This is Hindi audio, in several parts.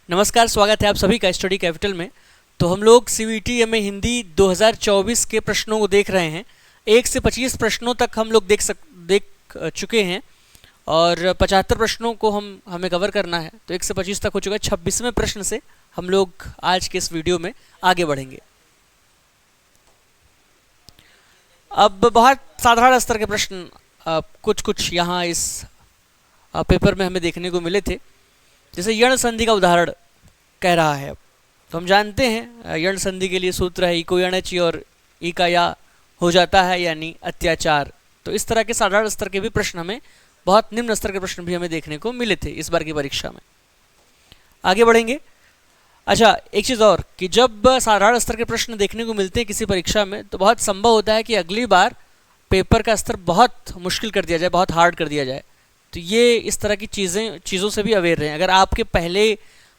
नमस्कार, स्वागत है आप सभी का स्टडी कैपिटल में। तो हम लोग सीवीटी में हिंदी 2024 के प्रश्नों को देख रहे हैं। 1 से 25 प्रश्नों तक हम लोग देख चुके हैं और 75 प्रश्नों को हमें कवर करना है। तो 1 से 25 तक हो चुका है। 26वें प्रश्न से हम लोग आज के इस वीडियो में आगे बढ़ेंगे। अब बहुत साधारण स्तर के प्रश्न कुछ यहाँ इस पेपर में हमें देखने को मिले थे। जैसे यण संधि का उदाहरण कह रहा है। तो हम जानते हैं यण संधि के लिए सूत्र है इको यण ची और ई का या हो जाता है यानी अत्याचार। तो इस तरह के साधारण स्तर के भी प्रश्न हमें, बहुत निम्न स्तर के प्रश्न भी हमें देखने को मिले थे इस बार की परीक्षा में। आगे बढ़ेंगे। अच्छा, एक चीज़ और कि जब साधारण स्तर के प्रश्न देखने को मिलते हैं किसी परीक्षा में, तो बहुत संभव होता है कि अगली बार पेपर का स्तर बहुत मुश्किल कर दिया जाए, बहुत हार्ड कर दिया जाए। तो ये इस तरह की चीज़ों से भी अवेयर रहें। अगर आपके पहले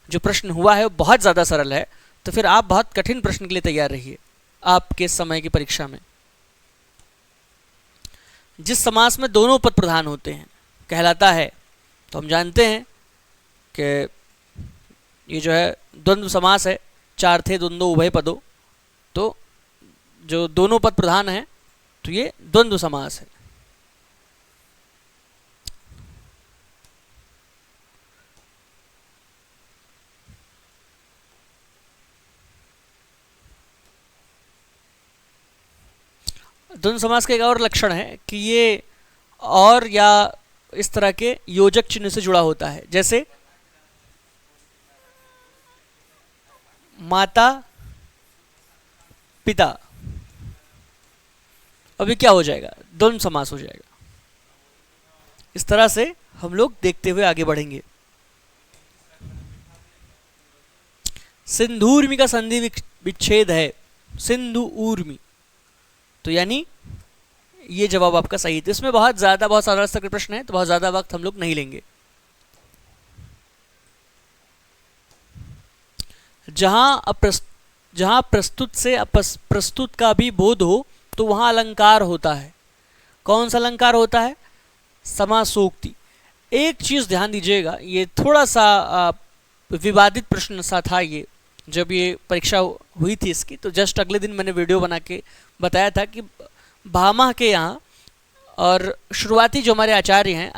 जो प्रश्न हुआ है वो बहुत ज़्यादा सरल है, तो फिर आप बहुत कठिन प्रश्न के लिए तैयार रहिए आपके समय की परीक्षा में। जिस समास में दोनों पद प्रधान होते हैं कहलाता है। तो हम जानते हैं कि ये जो है द्वंद्व समास है, चार थे द्वंद्व उभय पदो। तो जो दोनों पद प्रधान है तो ये द्वंद्व समास है। द्वंद्व समास का एक और लक्षण है कि ये और या इस तरह के योजक चिन्ह से जुड़ा होता है। जैसे माता पिता, अभी क्या हो जाएगा, द्वंद्व समास हो जाएगा। इस तरह से हम लोग देखते हुए आगे बढ़ेंगे। सिंधूर्मी का संधि विच्छेद है सिंधु ऊर्मी, तो यानी ये जवाब आपका सही है। तो इसमें बहुत साधारण स्तर के प्रश्न है, तो बहुत ज़्यादा वक्त हम लोग नहीं लेंगे। जहां प्रस्तुत से प्रस्तुत का भी बोध हो तो वहां अलंकार होता है। कौन सा अलंकार होता है? समासोक्ति। एक चीज़ ध्यान दीजिएगा, ये थोड़ा सा विवादित प्रश्न सा था। ये जब ये परीक्षा हुई थी इसकी, तो जस्ट अगले दिन मैंने वीडियो बना के बताया था कि भामा के यहाँ और शुरुआती जो हमारे आचार्य हैं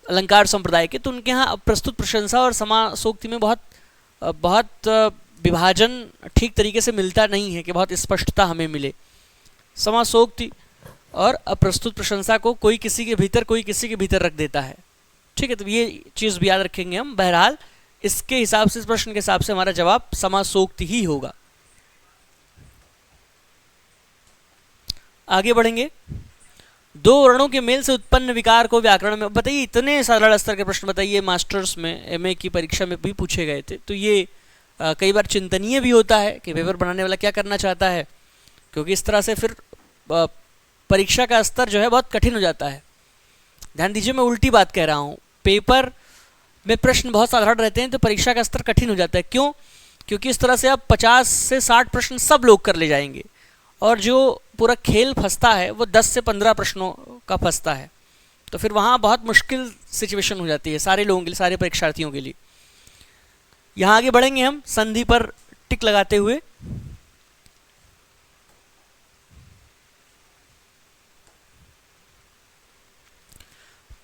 अलंकार संप्रदाय के, तो उनके यहाँ प्रस्तुत प्रशंसा और समासोक्ति में बहुत विभाजन ठीक तरीके से मिलता नहीं है कि बहुत स्पष्टता हमें मिले। समासोक्ति और अप्रस्तुत प्रशंसा को कोई किसी के भीतर रख देता है। ठीक है, तो ये चीज़ भी याद रखेंगे हम। बहरहाल इसके हिसाब से, इस प्रश्न के हिसाब से हमारा जवाब समासोक्ति ही होगा। आगे बढ़ेंगे। दो वर्णों के मेल से उत्पन्न विकार को व्याकरण में बताइए। इतने सरल स्तर के प्रश्न बताइए, मास्टर्स में एमए की परीक्षा में भी पूछे गए थे। तो ये कई बार चिंतनीय भी होता है कि पेपर बनाने वाला क्या करना चाहता है, क्योंकि इस तरह से फिर परीक्षा का स्तर जो है बहुत कठिन हो जाता है। ध्यान दीजिए, मैं उल्टी बात कह रहा हूँ। पेपर में प्रश्न बहुत साधारण रहते हैं तो परीक्षा का स्तर कठिन हो जाता है। क्यों? क्योंकि इस तरह से आप 50 से 60 प्रश्न सब लोग कर ले जाएंगे और जो पूरा खेल फंसता है वो 10 से 15 प्रश्नों का फंसता है। तो फिर वहाँ बहुत मुश्किल सिचुएशन हो जाती है सारे लोगों के लिए, सारे परीक्षार्थियों के लिए। यहाँ आगे बढ़ेंगे हम संधि पर टिक लगाते हुए।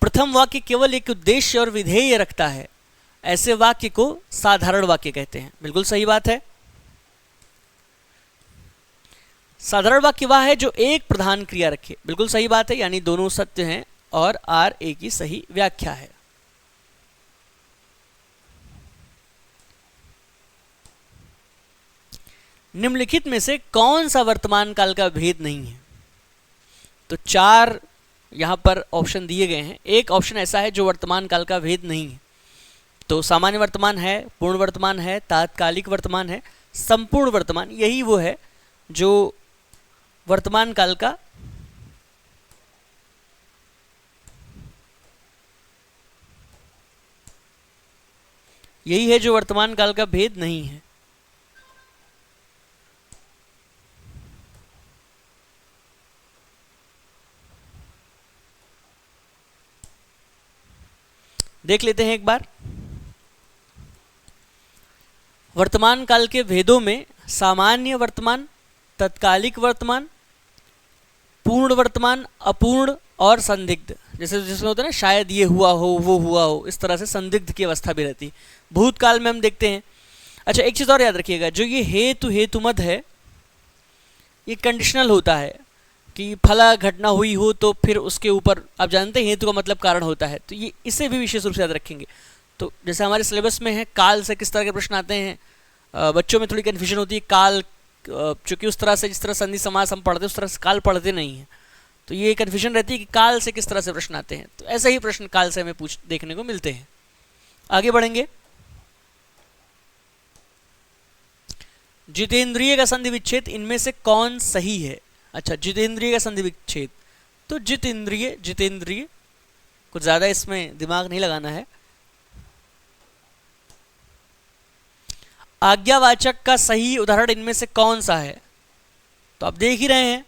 प्रथम वाक्य केवल एक उद्देश्य और विधेय रखता है, ऐसे वाक्य को साधारण वाक्य कहते हैं। बिल्कुल सही बात है। साधारण वाक्य वह है जो एक प्रधान क्रिया रखे। बिल्कुल सही बात है, यानी दोनों सत्य हैं और आर ए की सही व्याख्या है। निम्नलिखित में से कौन सा वर्तमान काल का भेद नहीं है? तो 4 यहाँ पर ऑप्शन दिए गए हैं। एक ऑप्शन ऐसा है जो वर्तमान काल का भेद नहीं है। तो सामान्य वर्तमान है, पूर्ण वर्तमान है, तात्कालिक वर्तमान है, संपूर्ण वर्तमान। यही वो है जो वर्तमान काल का भेद नहीं है। देख लेते हैं एक बार। वर्तमान काल के भेदों में सामान्य वर्तमान, तत्कालिक वर्तमान, पूर्ण वर्तमान, अपूर्ण और संदिग्ध, जैसे जिसमें होता है ना शायद ये हुआ हो, वो हुआ हो, इस तरह से संदिग्ध की अवस्था भी रहती है। भूतकाल में हम देखते हैं। अच्छा, एक चीज़ और याद रखिएगा, जो ये हेतु हेतुमद है ये कंडीशनल होता है कि फला घटना हुई हो तो फिर उसके ऊपर, आप जानते हैं हेतु का मतलब कारण होता है, तो ये इसे भी विशेष रूप से याद रखेंगे। तो जैसे हमारे सिलेबस में है काल से किस तरह के प्रश्न आते हैं, बच्चों में थोड़ी कन्फ्यूजन होती है, काल चूँकि उस तरह से जिस तरह संधि समास हम पढ़ते हैं उस तरह से काल पढ़ते नहीं हैं, तो ये कन्फ्यूजन रहती है कि काल से किस तरह से प्रश्न आते हैं। तो ऐसे ही प्रश्न काल से हमें देखने को मिलते हैं। आगे बढ़ेंगे। जितेंद्रिय का संधि विच्छेद इनमें से कौन सही है? अच्छा, जितेंद्रिय का संधि विच्छेद, तो जितेंद्रिय जितेंद्रिय, कुछ ज़्यादा इसमें दिमाग नहीं लगाना है। आज्ञावाचक का सही उदाहरण इनमें से कौन सा है? तो आप देख ही रहे हैं,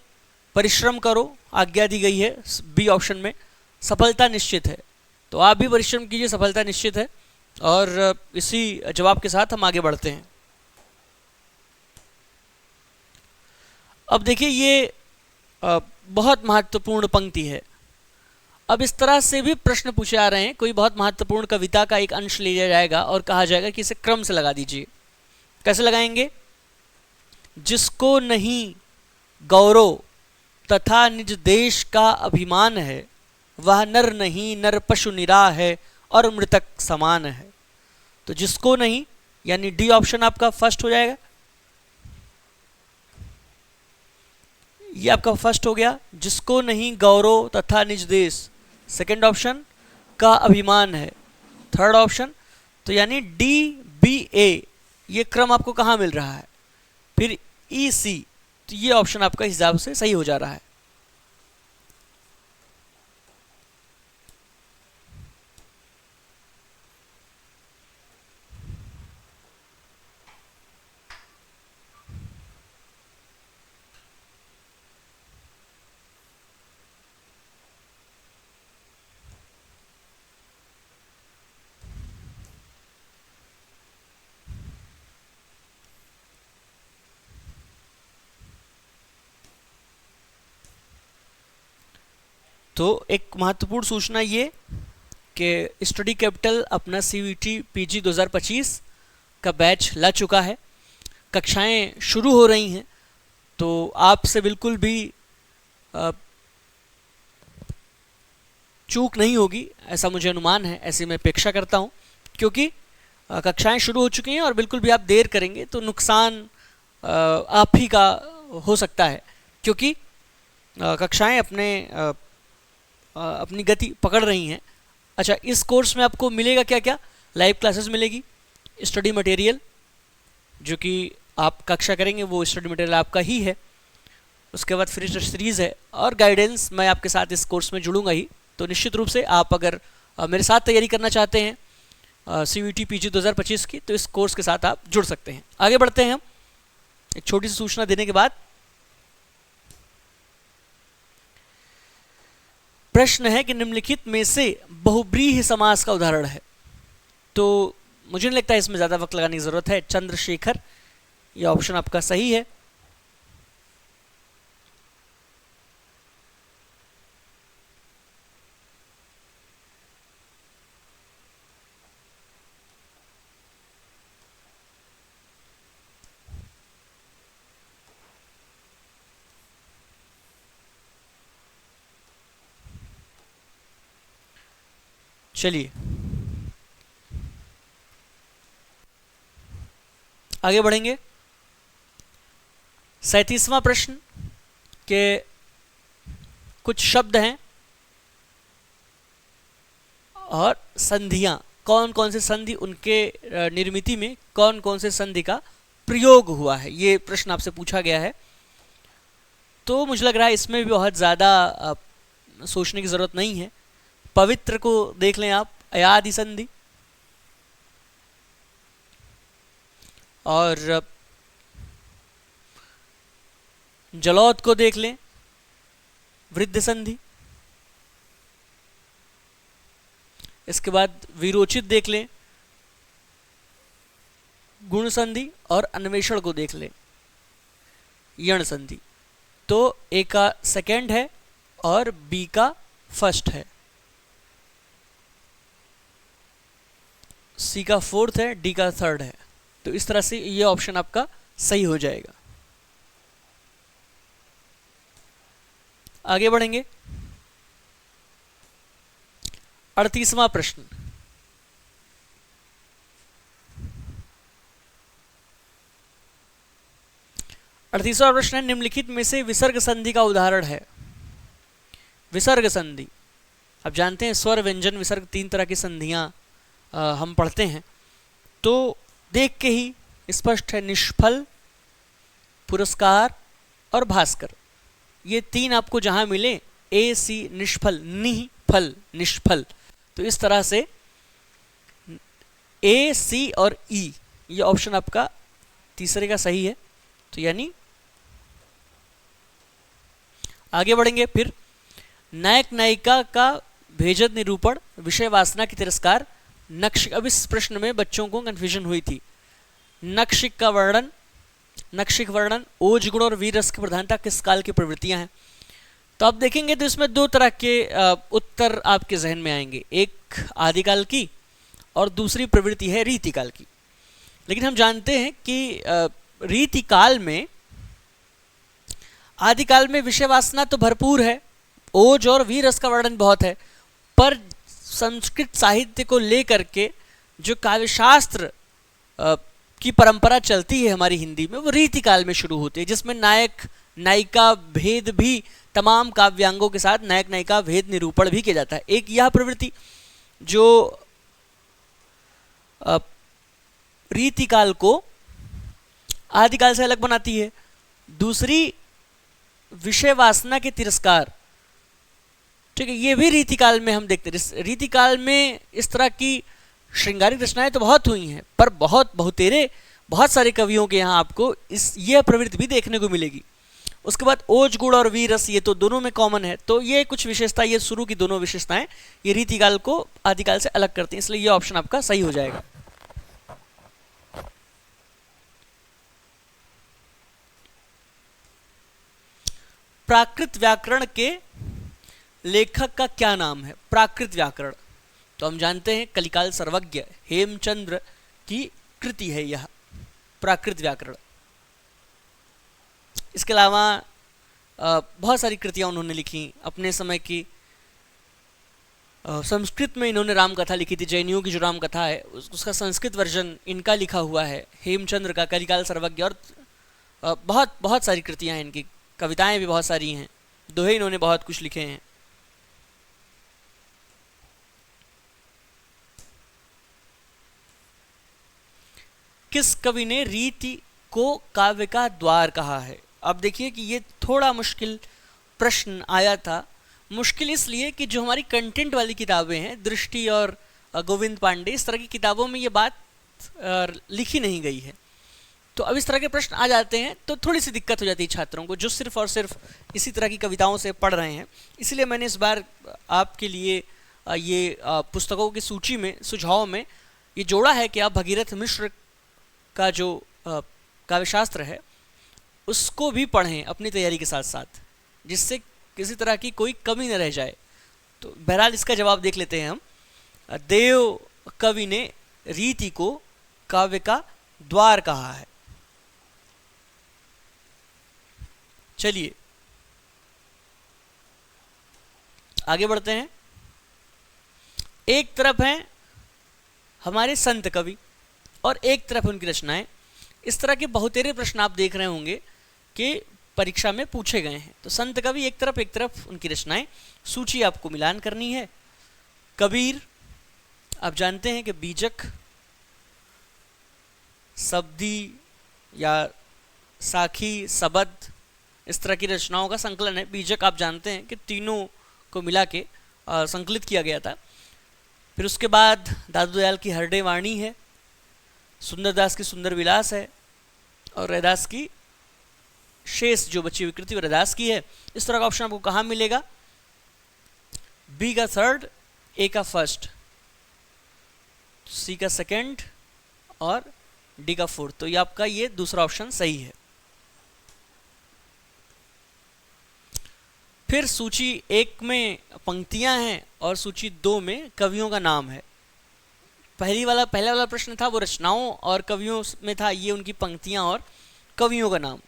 परिश्रम करो, आज्ञा दी गई है बी ऑप्शन में, सफलता निश्चित है, तो आप भी परिश्रम कीजिए, सफलता निश्चित है। और इसी जवाब के साथ हम आगे बढ़ते हैं। अब देखिए, ये बहुत महत्वपूर्ण पंक्ति है। अब इस तरह से भी प्रश्न पूछे आ रहे हैं, कोई बहुत महत्वपूर्ण कविता का एक अंश लिया जाएगा और कहा जाएगा कि इसे क्रम से लगा दीजिए। कैसे लगाएंगे? जिसको नहीं गौरव तथा निज देश का अभिमान है, वह नर नहीं नर पशु निरा है और मृतक समान है। तो जिसको नहीं, यानी डी ऑप्शन आपका फर्स्ट हो जाएगा, ये आपका फर्स्ट हो गया। जिसको नहीं गौरव तथा निज देश, सेकंड ऑप्शन का अभिमान है, थर्ड ऑप्शन, तो यानी डी बी ए, ये क्रम आपको कहाँ मिल रहा है? फिर ई सी, तो ये ऑप्शन आपका हिसाब से सही हो जा रहा है। तो एक महत्वपूर्ण सूचना ये कि स्टडी कैपिटल अपना CVT PG 2025 का बैच ला चुका है, कक्षाएं शुरू हो रही हैं, तो आपसे बिल्कुल भी चूक नहीं होगी ऐसा मुझे अनुमान है, ऐसी मैं अपेक्षा करता हूं, क्योंकि कक्षाएं शुरू हो चुकी हैं और बिल्कुल भी आप देर करेंगे तो नुकसान आप ही का हो सकता है, क्योंकि कक्षाएं अपनी गति पकड़ रही हैं। अच्छा, इस कोर्स में आपको मिलेगा क्या क्या? लाइव क्लासेस मिलेगी, स्टडी मटेरियल जो कि आप कक्षा करेंगे वो स्टडी मटेरियल आपका ही है, उसके बाद फ्री टेस्ट सीरीज़ है और गाइडेंस मैं आपके साथ इस कोर्स में जुड़ूंगा ही। तो निश्चित रूप से आप अगर मेरे साथ तैयारी करना चाहते हैं CVT PG 2025 की, तो इस कोर्स के साथ आप जुड़ सकते हैं। आगे बढ़ते हैं हम एक छोटी सी सूचना देने के बाद। प्रश्न है कि निम्नलिखित में से बहुब्रीहि समास का उदाहरण है। तो मुझे नहीं लगता इसमें ज़्यादा वक्त लगाने की ज़रूरत है। चंद्रशेखर, ये ऑप्शन आपका सही है। चलिए आगे बढ़ेंगे। 37वां प्रश्न के कुछ शब्द हैं और संधियां, कौन कौन से संधि, उनके निर्मिति में कौन कौन से संधि का प्रयोग हुआ है, ये प्रश्न आपसे पूछा गया है। तो मुझे लग रहा है इसमें भी बहुत ज़्यादा सोचने की ज़रूरत नहीं है। पवित्र को देख लें आप, अयादि संधि, और जलौद को देख लें, वृद्ध संधि। इसके बाद विरोचित देख लें, गुण संधि और अन्वेषण को देख ले, यण संधि, तो ए का सेकेंड है और बी का फर्स्ट है, सी का फोर्थ है, डी का थर्ड है। तो इस तरह से ये ऑप्शन आपका सही हो जाएगा। आगे बढ़ेंगे। 38वां प्रश्न, प्रश्न है, निम्नलिखित में से विसर्ग संधि का उदाहरण है। विसर्ग संधि, आप जानते हैं स्वर व्यंजन विसर्ग 3 तरह की संधियां हम पढ़ते हैं, तो देख के ही स्पष्ट है, निष्फल, पुरस्कार और भास्कर। ये 3 आपको जहां मिले, ए सी निष्फल, निह फल, निष्फल, तो इस तरह से ए सी और ई, ये ऑप्शन आपका तीसरे का सही है। तो यानी आगे बढ़ेंगे। फिर नायक नायिका का भेजद निरूपण, विषय वासना की तिरस्कार, नक्षिक। अब इस प्रश्न में बच्चों को कंफ्यूजन हुई थी। नक्षिक का वर्णन, नक्षिक वर्णन, ओज गुण और वीर रस की प्रधानता किस काल की प्रवृत्तियां हैं। तो आप देखेंगे तो इसमें 2 तरह के उत्तर आपके जहन में आएंगे, एक आदिकाल की और दूसरी प्रवृत्ति है रीतिकाल की। लेकिन हम जानते हैं कि रीतिकाल में, आदिकाल में विषय वासना तो भरपूर है, ओज और वीर रस का वर्णन बहुत है, पर संस्कृत साहित्य को लेकर के जो काव्यशास्त्र की परंपरा चलती है हमारी हिंदी में, वो रीतिकाल में शुरू होती है, जिसमें नायक नायिका भेद भी तमाम काव्यांगों के साथ नायक नायिका भेद निरूपण भी किया जाता है। एक यह प्रवृत्ति जो रीतिकाल को आदिकाल से अलग बनाती है। दूसरी विषय वासना के तिरस्कार, ठीक है, ये भी रीतिकाल में हम देखते हैं। रीतिकाल में इस तरह की श्रृंगारिक रचनाएं तो बहुत हुई हैं, पर बहुतेरे बहुत सारे कवियों के यहाँ आपको यह प्रवृत्ति भी देखने को मिलेगी। उसके बाद ओज गुण और वीर रस, ये तो दोनों में कॉमन है। तो ये कुछ विशेषता, ये शुरू की दोनों विशेषताएं ये रीतिकाल को आदिकाल से अलग करती हैं, इसलिए ये ऑप्शन आपका सही हो जाएगा। प्राकृत व्याकरण के लेखक का क्या नाम है? प्राकृत व्याकरण तो हम जानते हैं कलिकाल सर्वज्ञ हेमचंद्र की कृति है यह प्राकृत व्याकरण। इसके अलावा बहुत सारी कृतियां उन्होंने लिखी अपने समय की। संस्कृत में इन्होंने रामकथा लिखी थी, जैनियों की जो रामकथा है उसका संस्कृत वर्जन इनका लिखा हुआ है, हेमचंद्र का कलिकाल सर्वज्ञ। और बहुत बहुत सारी कृतियां हैं इनकी, कविताएं भी बहुत सारी हैं, दोहे इन्होंने बहुत कुछ लिखे हैं। किस कवि ने रीति को काव्य का द्वार कहा है? अब देखिए कि ये थोड़ा मुश्किल प्रश्न आया था। मुश्किल इसलिए कि जो हमारी कंटेंट वाली किताबें हैं, दृष्टि और गोविंद पांडे, इस तरह की किताबों में ये बात लिखी नहीं गई है। तो अब इस तरह के प्रश्न आ जाते हैं तो थोड़ी सी दिक्कत हो जाती है छात्रों को, जो सिर्फ और सिर्फ इसी तरह की कविताओं से पढ़ रहे हैं। इसलिए मैंने इस बार आपके लिए ये पुस्तकों की सूची में, सुझाव में ये जोड़ा है कि आप भगीरथ मिश्र का जो काव्यशास्त्र है उसको भी पढ़ें अपनी तैयारी के साथ साथ, जिससे किसी तरह की कोई कमी न रह जाए। तो बहरहाल इसका जवाब देख लेते हैं हम। देव कवि ने रीति को काव्य का द्वार कहा है। चलिए आगे बढ़ते हैं। एक तरफ हैं हमारे संत कवि और एक तरफ उनकी रचनाएं। इस तरह के बहुतेरे प्रश्न आप देख रहे होंगे कि परीक्षा में पूछे गए हैं। तो संत कवि एक तरफ उनकी रचनाएं। सूची आपको मिलान करनी है। कबीर, आप जानते हैं कि बीजक, सब्दी या साखी, सबद, इस तरह की रचनाओं का संकलन है। बीजक आप जानते हैं कि तीनों को मिला के संकलित किया गया था। फिर उसके बाद दादू दयाल की हरडे वाणी है, सुंदरदास की सुंदर विलास है और रैदास की शेष जो बची हुई कृति रैदास की है। इस तरह का ऑप्शन आपको कहाँ मिलेगा? बी का थर्ड, ए का फर्स्ट, सी का सेकंड और डी का 4, तो ये आपका ये दूसरा ऑप्शन सही है। फिर सूची 1 में पंक्तियां हैं और सूची 2 में कवियों का नाम है। पहला वाला प्रश्न था वो रचनाओं और कवियों में था, ये उनकी पंक्तियां और कवियों का नाम।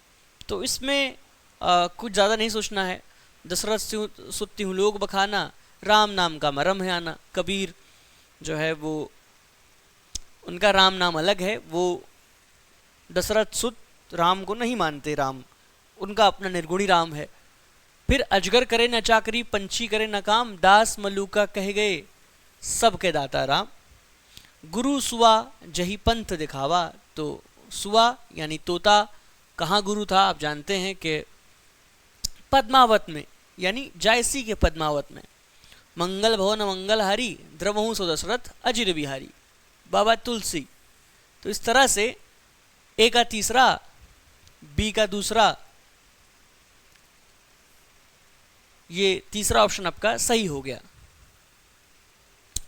तो इसमें कुछ ज़्यादा नहीं सोचना है। दशरथ सुत्ती हूँ लोग बखाना, राम नाम का मरम है आना। कबीर जो है वो उनका राम नाम अलग है, वो दशरथ सुत राम को नहीं मानते, राम उनका अपना निर्गुणी राम है। फिर अजगर करे न चाकरी, पंछी करे न काम, दास मलूका कह गए सबके दाता राम। गुरु सुआ जही पंथ दिखावा, तो सुआ यानी तोता कहाँ गुरु था आप जानते हैं कि पद्मावत में, यानी जायसी के पद्मावत में। मंगल भवन मंगल हारी, द्रवहु सो दशरथ अजिर बिहारी, बाबा तुलसी। तो इस तरह से ए का तीसरा, बी का दूसरा, ये तीसरा ऑप्शन आपका सही हो गया।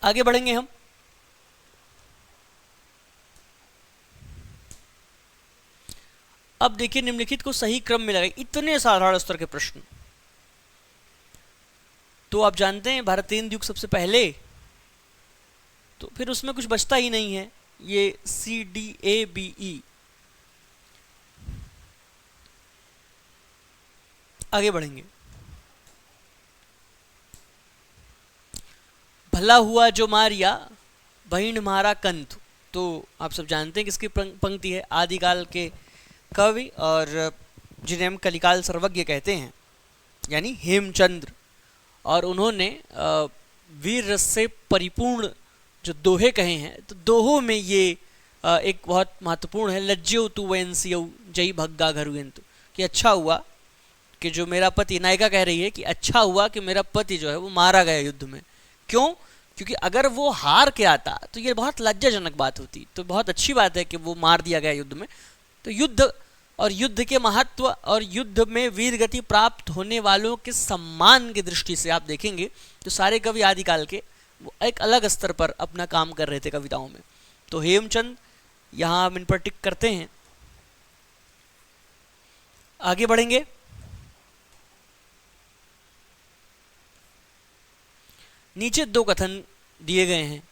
आगे बढ़ेंगे हम। अब देखिए निम्नलिखित को सही क्रम में लगाए। इतने साधारण स्तर के प्रश्न, तो आप जानते हैं भारतेंदु युग सबसे पहले, तो फिर उसमें कुछ बचता ही नहीं है। ये C D A B E. आगे बढ़ेंगे। भला हुआ जो मारिया, बहिण मारा कंत। तो आप सब जानते हैं किसकी पंक्ति है, आदिकाल के कवि और जिन्हें हम कलिकाल सर्वज्ञ कहते हैं, यानी हेमचंद्र। और उन्होंने वीर रस से परिपूर्ण जो दोहे कहे हैं, तो दोहों में ये एक बहुत महत्वपूर्ण है, लज्जो तु वयंसियो जय भग्गा घरुयंतु, कि अच्छा हुआ कि जो मेरा पति, नायिका कह रही है कि अच्छा हुआ कि मेरा पति जो है वो मारा गया युद्ध में। क्यों? क्योंकि अगर वो हार के आता तो ये बहुत लज्जाजनक बात होती। तो बहुत अच्छी बात है कि वो मार दिया गया युद्ध में। तो युद्ध और युद्ध के महत्व और युद्ध में वीर गति प्राप्त होने वालों के सम्मान की दृष्टि से आप देखेंगे तो सारे कवि आदिकाल के वो एक अलग स्तर पर अपना काम कर रहे थे कविताओं में। तो हेमचंद यहाँ हम इन पर टिक करते हैं। आगे बढ़ेंगे। नीचे दो कथन दिए गए हैं।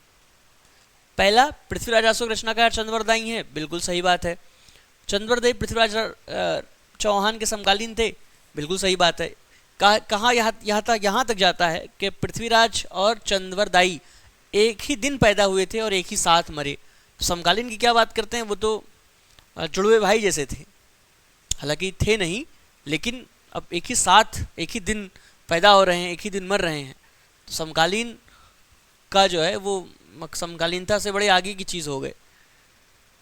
पहला, पृथ्वीराज अशोक रचनाकार चंद्रवरदाई हैं, बिल्कुल सही बात है। चंद्रवरदाई पृथ्वीराज चौहान के समकालीन थे, बिल्कुल सही बात है। कहाँ यहाँ तक जाता है कि पृथ्वीराज और चंद्रवरदाई एक ही दिन पैदा हुए थे और एक ही साथ मरे। तो समकालीन की क्या बात करते हैं, वो तो जुड़वे भाई जैसे थे, हालांकि थे नहीं, लेकिन अब एक ही साथ एक ही दिन पैदा हो रहे हैं, एक ही दिन मर रहे हैं। तो समकालीन का जो है वो समकालीनता से बड़े आगे की चीज़ हो गए।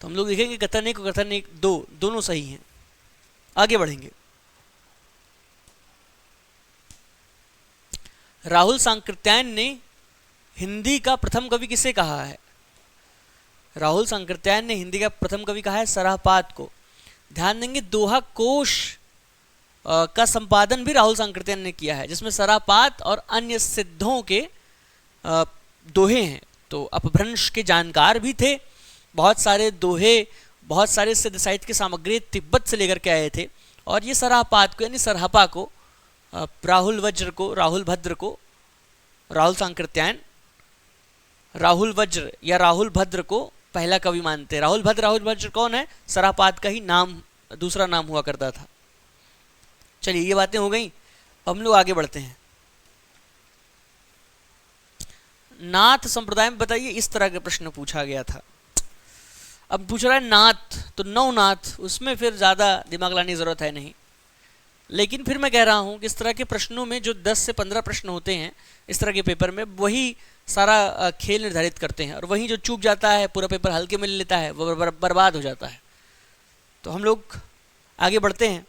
तो हम लोग देखेंगे कथन एक और कथन एक दोनों सही हैं। आगे बढ़ेंगे। राहुल सांकृत्यायन ने हिंदी का प्रथम कवि किसे कहा है? राहुल सांकृत्यायन ने हिंदी का प्रथम कवि कहा है सराहपात को। ध्यान देंगे दोहा कोश का संपादन भी राहुल सांकृत्यायन ने किया है, जिसमें सरापात और अन्य सिद्धों के दोहे हैं। तो अपभ्रंश के जानकार भी थे, बहुत सारे दोहे, बहुत सारे सिद्ध साहित्य की सामग्री तिब्बत से लेकर के आए थे। और ये सरापात को यानी सरहपा को, राहुल वज्र को, राहुल भद्र को, राहुल सांकृत्यायन राहुल वज्र या राहुल भद्र को पहला कवि मानते हैं। राहुल भद्र कौन है? सरापात का ही नाम, दूसरा नाम हुआ करता था। चलिए ये बातें हो गई, हम लोग आगे बढ़ते हैं। नाथ संप्रदाय में बताइए, इस तरह के प्रश्न पूछा गया था। अब पूछ रहा है नाथ, तो नवनाथ, उसमें फिर ज़्यादा दिमाग लाने की ज़रूरत है नहीं। लेकिन फिर मैं कह रहा हूँ कि इस तरह के प्रश्नों में जो 10 से 15 प्रश्न होते हैं इस तरह के पेपर में, वही सारा खेल निर्धारित करते हैं। और वहीं जो चूक जाता है, पूरा पेपर हल्के में ले लेता है, वो बर्बाद हो जाता है। तो हम लोग आगे बढ़ते हैं।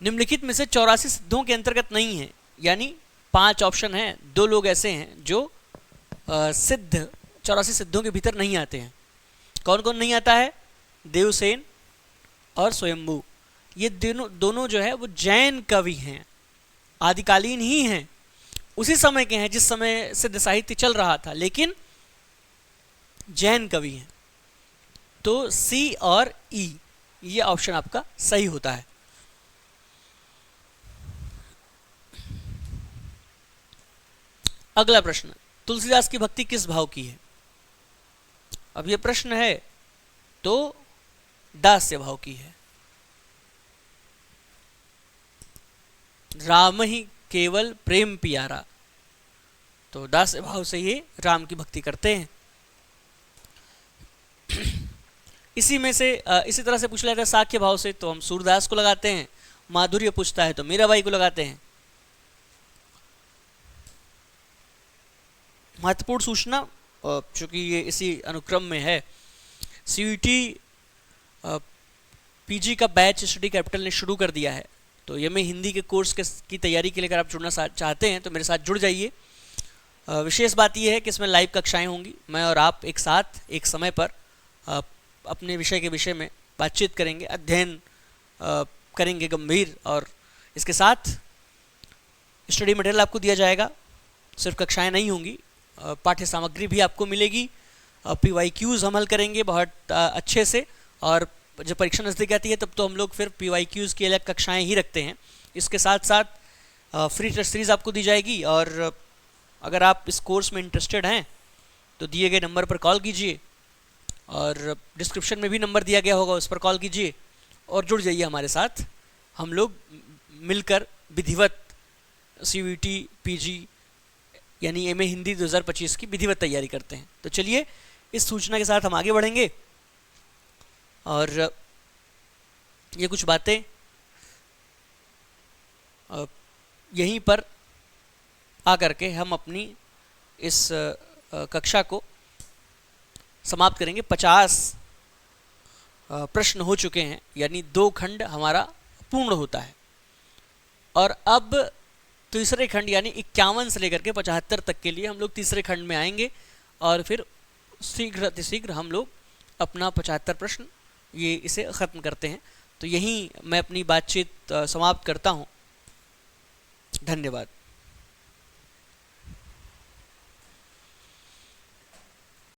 निम्नलिखित में से 84 सिद्धों के अंतर्गत नहीं है, यानी 5 ऑप्शन हैं, 2 लोग ऐसे हैं जो सिद्ध 84 सिद्धों के भीतर नहीं आते हैं। कौन कौन नहीं आता है? देवसेन और स्वयंभू। ये दोनों जो है वो जैन कवि हैं, आदिकालीन ही हैं। उसी समय के हैं जिस समय सिद्ध साहित्य चल रहा था, लेकिन जैन कवि हैं। तो सी और ई ये ऑप्शन आपका सही होता है। अगला प्रश्न, तुलसीदास की भक्ति किस भाव की है? अब ये प्रश्न है तो दास्य भाव की है। राम ही केवल प्रेम पियारा, तो दास्य भाव से ये राम की भक्ति करते हैं। इसी में से इसी तरह से पूछ लेते हैं साख्य भाव से, तो हम सूरदास को लगाते हैं। माधुर्य पूछता है तो मीराबाई को लगाते हैं। महत्वपूर्ण सूचना, चूंकि ये इसी अनुक्रम में है, सीयूईटी पीजी का बैच स्टडी कैपिटल ने शुरू कर दिया है। तो ये मैं हिंदी के कोर्स की तैयारी के लिए अगर आप जुड़ना चाहते हैं तो मेरे साथ जुड़ जाइए। विशेष बात यह है कि इसमें लाइव कक्षाएं होंगी, मैं और आप एक साथ एक समय पर अपने विषय के विषय में बातचीत करेंगे, अध्ययन करेंगे गंभीर, और इसके साथ स्टडी मटेरियल आपको दिया जाएगा। सिर्फ कक्षाएं नहीं होंगी, पाठ्य सामग्री भी आपको मिलेगी। PYQs हम हल करेंगे बहुत अच्छे से, और जब परीक्षा नज़दीक आती है तब तो हम लोग फिर PYQs की अलग कक्षाएं ही रखते हैं। इसके साथ साथ फ्री टेस्ट सीरीज़ आपको दी जाएगी, और अगर आप इस कोर्स में इंटरेस्टेड हैं तो दिए गए नंबर पर कॉल कीजिए, और डिस्क्रिप्शन में भी नंबर दिया गया होगा, उस पर कॉल कीजिए और जुड़ जाइए हमारे साथ। हम लोग मिलकर विधिवत CUET PG यानी MA हिंदी 2025 की विधिवत तैयारी करते हैं। तो चलिए इस सूचना के साथ हम आगे बढ़ेंगे, और ये कुछ बातें यहीं पर आकर के हम अपनी इस कक्षा को समाप्त करेंगे। 50 प्रश्न हो चुके हैं, यानी 2 खंड हमारा पूर्ण होता है, और अब तीसरे खंड यानी 51 से लेकर के 75 तक के लिए हम लोग तीसरे खंड में आएंगे, और फिर शीघ्र हम लोग अपना 75 प्रश्न ये इसे ख़त्म करते हैं। तो यहीं मैं अपनी बातचीत समाप्त करता हूँ। धन्यवाद।